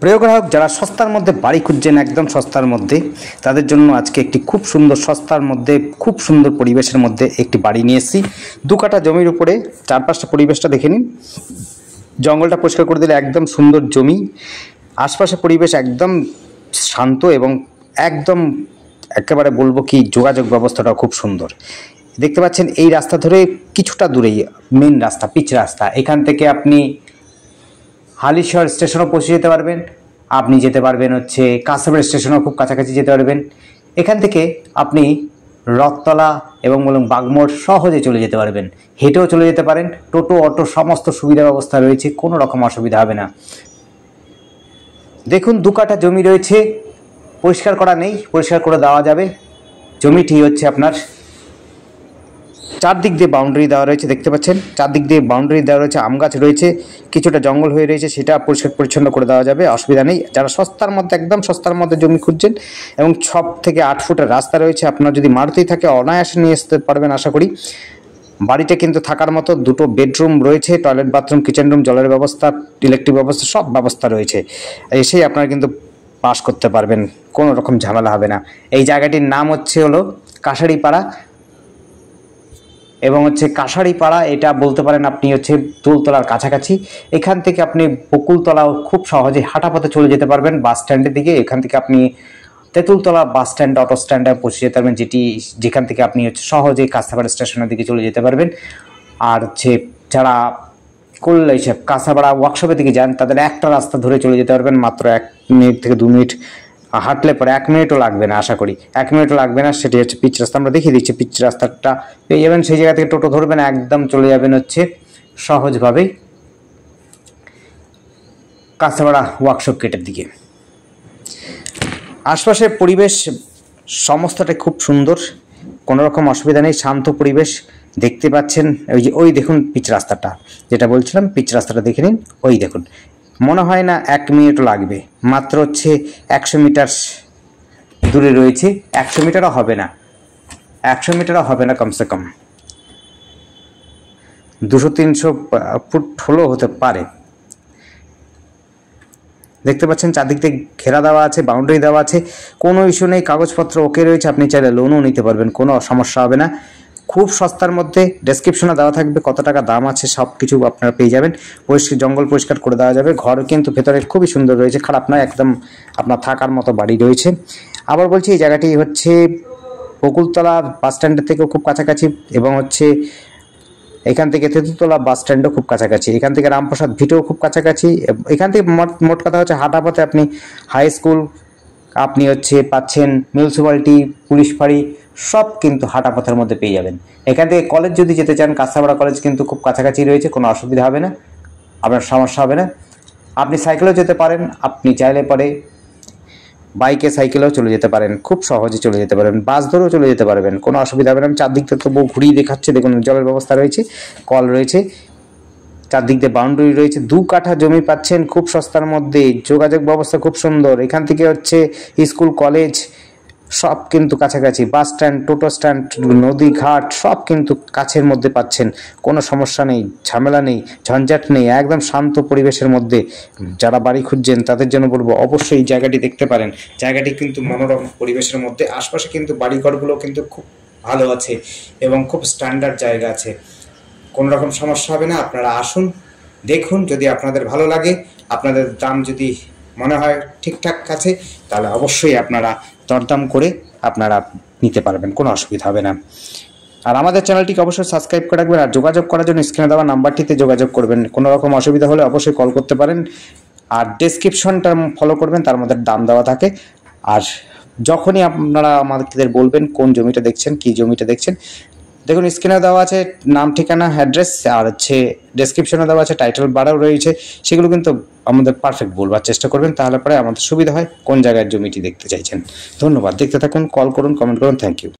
প্রিয় গ্রাহক, যারা সস্তার মধ্যে বাড়ি খুঁজছেন, একদম সস্তার মধ্যে, তাদের জন্য আজকে একটি খুব সুন্দর সস্তার মধ্যে খুব সুন্দর পরিবেশের মধ্যে একটি বাড়ি নিয়ে এসেছি। 2 কাঠা জমির উপরে চারপাশটা পরিবেশটা দেখে নিন। জঙ্গলটা পরিষ্কার করে দিলে একদম সুন্দর জমি, আশপাশে পরিবেশ একদম শান্ত এবং একদম একেবারে বলবো কি যোগাযোগ ব্যবস্থাটাও খুব সুন্দর। দেখতে পাচ্ছেন এই রাস্তা ধরে কিছুটা দূরেই মেন রাস্তা, পিচ রাস্তা। এখান থেকে আপনি হালিশহর স্টেশনও পৌঁছে যেতে পারবেন, আপনি যেতে পারবেন হচ্ছে কাঁসাবাড়ি স্টেশনও খুব কাছাকাছি যেতে পারবেন। এখান থেকে আপনি রথতলা এবং বলুন বাগমোড় সহজে চলে যেতে পারবেন, হেঁটেও চলে যেতে পারেন। টোটো অটো সমস্ত সুবিধা ব্যবস্থা রয়েছে, কোনো রকম অসুবিধা হবে না। দেখুন 2 কাঠা জমি রয়েছে, পরিষ্কার করা নেই, পরিষ্কার করে দেওয়া যাবে। জমিটি হচ্ছে আপনার চারদিক দিয়ে বাউন্ডারি দেওয়া রয়েছে, দেখতে পাচ্ছেন চারদিক দিয়ে বাউন্ডারি দেওয়া রয়েছে, আম গাছ রয়েছে, কিছুটা জঙ্গল হয়ে রয়েছে, সেটা পরিষ্কার পরিচ্ছন্ন করে দেওয়া যাবে, অসুবিধা নেই। যারা সস্তার মধ্যে একদম সস্তার মধ্যে জমি খুঁজছেন এবং 6 থেকে 8 ফুটের রাস্তা রয়েছে, আপনার যদি মারুতি থাকে অনায়াসে নিয়ে আসতে পারবেন আশা করি। বাড়িটা কিন্তু থাকার মতো, 2টো বেডরুম রয়েছে, টয়লেট বাথরুম কিচেন রুম, জলের ব্যবস্থা ইলেকট্রিক ব্যবস্থা সব ব্যবস্থা রয়েছে। এসেই আপনারা কিন্তু পাস করতে পারবেন, কোনো রকম ঝামেলা হবে না। এই জায়গাটির নাম হলো কাশারিপাড়া এবং কাশারিপাড়া, এটা বলতে পারেন আপনি তুলতলার কাছাকাছি। এখান থেকে আপনি বকুলতলাও খুব সহজে হাঁটা পথে চলে যেতে পারবেন বাস স্ট্যান্ডের দিকে। এখান থেকে আপনি তেঁতুলতলা বাস স্ট্যান্ড অটো স্ট্যান্ডে পৌঁছে যেতে পারবেন, যেখান থেকে আপনি সহজেই কাঁসাপাড়া স্টেশনের দিকে চলে যেতে পারবেন। আর যারা কাঁসাপাড়া ওয়ার্কশপের দিকে যান, তাদের একটা রাস্তা ধরে চলে যেতে পারবেন, মাত্র 1 মিনিট থেকে 2 মিনিট হাঁটলে পরে, 1 মিনিটও লাগবে না আশা করি, 1 মিনিটও লাগবে না। সেটি পিচ রাস্তা, আমরা দেখিয়ে দিচ্ছি পিচ রাস্তাটা পেয়ে যাবেন। সেই জায়গা থেকে টোটো ধরবেন, একদম চলে যাবেন সহজভাবেই কাঁসাপাড়া ওয়ার্কশপ গেটের দিকে। আশপাশের পরিবেশ সমস্তটাই খুব সুন্দর, কোনো রকম অসুবিধা নেই, শান্ত পরিবেশ। দেখতে পাচ্ছেন ওই দেখুন পিচ রাস্তাটা, যেটা বলছিলাম পিচ রাস্তাটা দেখে নিন। ওই দেখুন, মনে হয় না 1 মিনিটও লাগবে, মাত্র 100 মিটার দূরে রয়েছে। 100 মিটারও হবে না, 100 মিটারও হবে না, কমসে কম 200-300 ফুট হলেও হতে পারে। দেখতে পাচ্ছেন চারদিক থেকে ঘেরা দেওয়া আছে, বাউন্ডারি দেওয়া আছে, কোনো ইস্যু নেই, কাগজপত্র ওকে রয়েছে, আপনি চাইলে লোনও নিতে পারবেন, কোনো সমস্যা হবে না। খুব সস্তার মধ্যে, ডেসক্রিপশনে দেওয়া থাকবে কত টাকা দাম আছে, সব কিছু আপনারা পেয়ে যাবেন। জঙ্গল পরিষ্কার করে দেওয়া যাবে। ঘর কিন্তু ভেতরে খুবই সুন্দর রয়েছে, খারাপ নয়, একদম আপনার থাকার মতো বাড়ি রয়েছে। আবার বলছি, এই জায়গাটি বকুলতলা বাস স্ট্যান্ডের থেকেও খুব কাছাকাছি এবং এখান থেকে তেঁতুলতলা বাস স্ট্যান্ডও খুব কাছাকাছি, এখান থেকে রামপ্রসাদ ভিটেও খুব কাছাকাছি। এখান থেকে মোট কথা হাঁটা পথে আপনি হাই স্কুল, আপনি পাচ্ছেন মিউনিসিপ্যালিটি, পুলিশ ফাঁড়ি, সব কিন্তু হাঁটা পথের মধ্যে পেয়ে যাবেন। এখান থেকে কলেজ যদি যেতে চান, কাঁসাপাড়া কলেজ কিন্তু খুব কাছাকাছি রয়েছে, কোনো অসুবিধা হবে না, আপনার সমস্যা হবে না। আপনি সাইকেলেও যেতে পারেন, আপনি চাইলে পরে বাইকে সাইকেলেও চলে যেতে পারেন, খুব সহজে চলে যেতে পারেন, বাস ধরেও চলে যেতে পারবেন, কোনো অসুবিধা হবে না। আমি চারদিক থেকে তবুও ঘুরিয়ে দেখাচ্ছে, দেখুন জলের ব্যবস্থা রয়েছে, কল রয়েছে, চারদিক দিয়ে বাউন্ডারি রয়েছে। 2 কাঠা জমি পাচ্ছেন খুব সস্তার মধ্যে, যোগাযোগ ব্যবস্থা খুব সুন্দর। এখান থেকে স্কুল কলেজ সব কিন্তু কাছাকাছি, বাস স্ট্যান্ড, টোটো স্ট্যান্ড, নদী ঘাট সব কিন্তু কাছের মধ্যে পাচ্ছেন, কোনো সমস্যা নেই, ঝামেলা নেই, ঝঞ্ঝাট নেই, একদম শান্ত পরিবেশের মধ্যে। যারা বাড়ি খুঁজছেন তাদের জন্য বলবো অবশ্যই এই জায়গাটি দেখতে পারেন। জায়গাটি কিন্তু মনোরম পরিবেশের মধ্যে, আশপাশে কিন্তু বাড়িঘরগুলো কিন্তু খুব ভালো আছে এবং খুব স্ট্যান্ডার্ড জায়গা আছে, কোনো রকম সমস্যা হবে না। আপনারা আসুন, দেখুন, যদি আপনাদের ভালো লাগে, আপনাদের দাম যদি মনে হয় ঠিকঠাক আছে, তাহলে অবশ্যই আপনারা দরদাম করে আপনারা নিতে পারবেন, কোনো অসুবিধা হবে না। আর আমাদের চ্যানেলটিকে অবশ্যই সাবস্ক্রাইব করে রাখবেন। আর যোগাযোগ করার জন্য স্ক্রিনে দেওয়া নাম্বারটিতে যোগাযোগ করবেন, কোনো রকম অসুবিধা হলে অবশ্যই কল করতে পারেন। আর ডেসক্রিপশনটা ফলো করবেন, তার মধ্যে দাম দেওয়া থাকে। আর যখনই আপনারা আমাদের বলবেন কোন জমিটা দেখছেন, কি জমিটা দেখছেন, দেখুন স্ক্রিনে দেওয়া আছে নাম, ঠিকানা, অ্যাড্রেস, আর ডেসক্রিপশনে দেওয়া আছে টাইটেল বারও রয়েছে, সেগুলো কিন্তু আমাদের পারফেক্ট বলবার চেষ্টা করবেন, তাহলে পরে আমাদের সুবিধা হয় কোন জায়গায় জমিটি দেখতে চাইছেন। ধন্যবাদ, দেখতে থাকুন, কল করুন, কমেন্ট করুন, থ্যাংক ইউ।